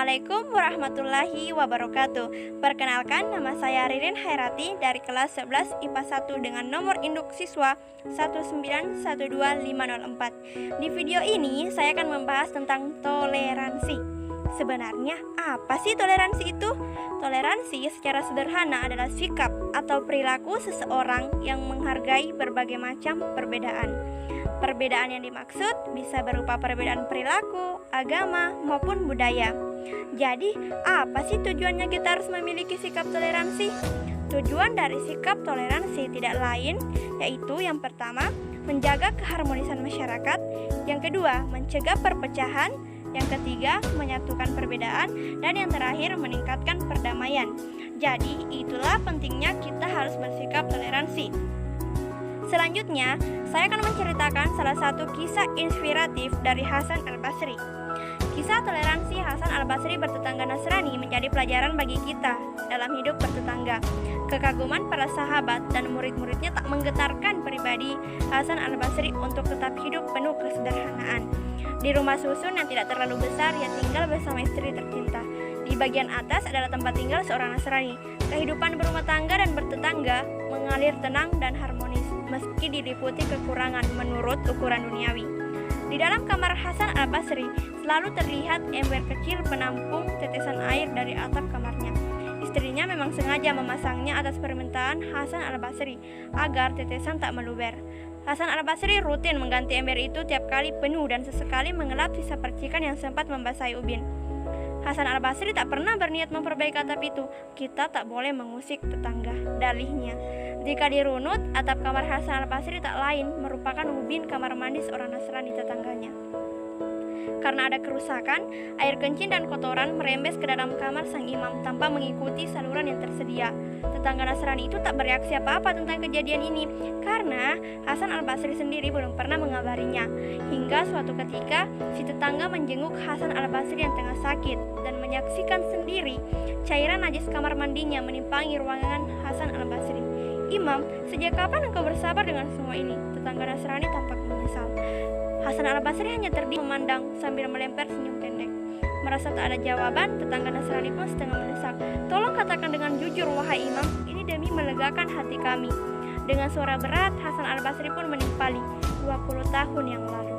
Assalamualaikum warahmatullahi wabarakatuh. Perkenalkan, nama saya Ririn Hairati dari kelas 11 IPA 1 dengan nomor induk siswa 1912504. Di video ini saya akan membahas tentang toleransi. Sebenarnya apa sih toleransi itu? Toleransi secara sederhana adalah sikap atau perilaku seseorang yang menghargai berbagai macam perbedaan. Perbedaan yang dimaksud bisa berupa perbedaan perilaku, agama, maupun budaya. Jadi, apa sih tujuannya kita harus memiliki sikap toleransi? Tujuan dari sikap toleransi tidak lain, yaitu yang pertama, menjaga keharmonisan masyarakat, yang kedua, mencegah perpecahan, yang ketiga, menyatukan perbedaan, dan yang terakhir, meningkatkan perdamaian. Jadi, itulah pentingnya kita harus bersikap toleransi. Selanjutnya, saya akan menceritakan salah satu kisah inspiratif dari Hasan Al-Basri. Kisah toleransi Hasan Al-Basri bertetangga Nasrani menjadi pelajaran bagi kita dalam hidup bertetangga. Kekaguman para sahabat dan murid-muridnya tak menggetarkan pribadi Hasan Al-Basri untuk tetap hidup penuh kesederhanaan. Di rumah susun yang tidak terlalu besar, ia tinggal bersama istri tercinta. Di bagian atas adalah tempat tinggal seorang Nasrani. Kehidupan berumah tangga dan bertetangga mengalir tenang dan harmonis, meski diliputi kekurangan menurut ukuran duniawi. Di dalam kamar Hasan Al-Basri selalu terlihat ember kecil penampung tetesan air dari atap kamarnya. Istrinya memang sengaja memasangnya atas permintaan Hasan Al-Basri agar tetesan tak meluber. Hasan Al-Basri rutin mengganti ember itu tiap kali penuh dan sesekali mengelap sisa percikan yang sempat membasahi ubin. Hasan Al-Basri tak pernah berniat memperbaiki atap itu. Kita tak boleh mengusik tetangga, dalihnya. Jika dirunut, atap kamar Hasan Al-Basri tak lain merupakan ubin kamar mandi seorang Nasrani tetangganya. Karena ada kerusakan, air kencing dan kotoran merembes ke dalam kamar sang imam tanpa mengikuti saluran yang tersedia. Tetangga Nasrani itu tak bereaksi apa-apa tentang kejadian ini karena Hasan Al-Basri sendiri belum pernah mengabarinya. Hingga suatu ketika, si tetangga menjenguk Hasan Al-Basri yang tengah sakit dan menyaksikan sendiri cairan najis kamar mandinya menimpangi ruangan Hasan Al-Basri. "Imam, sejak kapan engkau bersabar dengan semua ini?" Tetangga Nasrani tampak menyesal. Hasan Al-Basri hanya terdiam memandang sambil melempar senyum pendek. Merasa tak ada jawaban, tetangga Nasrani pun setengah mendesak, "Tolong katakan dengan jujur, wahai imam, ini demi melegakan hati kami." Dengan suara berat, Hasan Al-Basri pun menimpali, 20 tahun yang lalu.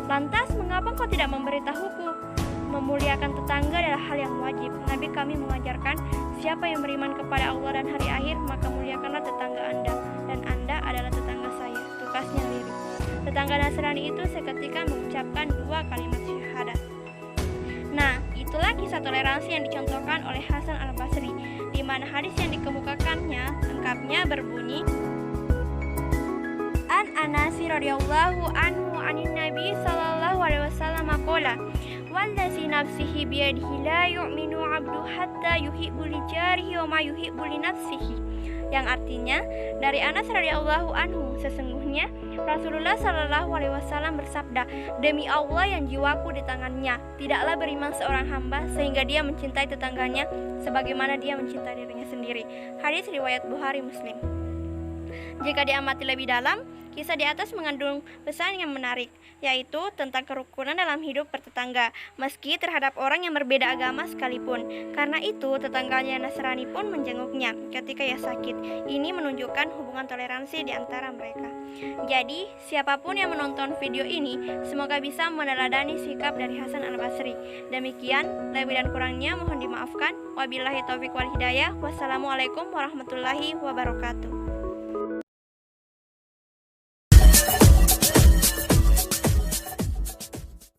"Lantas, mengapa kau tidak memberitahuku? Memuliakan tetangga adalah hal yang wajib. Nabi kami mengajarkan, siapa yang beriman kepada Allah dan hari akhir, maka muliakanlah tetangga Anda, dan Anda adalah tetangga saya," tukasnya lirih. Tetangga Nasrani itu seketika mengucapkan 2 kalimat syahadat. Nah, itulah kisah toleransi yang dicontohkan oleh Hasan Al-Basri, di mana hadis yang dikemukakannya lengkapnya berbunyi, An Anasi radhiyallahu anhu anin Nabi sallallahu alaihi wasallam qala, "Wallazi nafsihi biyadihi la yu'minu 'abdu hatta yuhibbu li jarihi wa ma yuhibbu li nafsihi." Yang artinya, dari Anas radhiyallahu anhu, sesungguhnya Rasulullah Shallallahu alaihi wasallam bersabda, "Demi Allah yang jiwaku di tangannya, tidaklah beriman seorang hamba sehingga dia mencintai tetangganya sebagaimana dia mencintai dirinya sendiri." Hadis riwayat Bukhari Muslim. Jika diamati lebih dalam, kisah di atas mengandung pesan yang menarik, yaitu tentang kerukunan dalam hidup bertetangga, meski terhadap orang yang berbeda agama sekalipun. Karena itu, tetangganya Nasrani pun menjenguknya ketika ia sakit. Ini menunjukkan hubungan toleransi di antara mereka. Jadi, siapapun yang menonton video ini, semoga bisa meneladani sikap dari Hasan Al-Basri. Demikian, lebih dan kurangnya mohon dimaafkan. Wabillahi taufiq wal hidayah. Wassalamualaikum warahmatullahi wabarakatuh.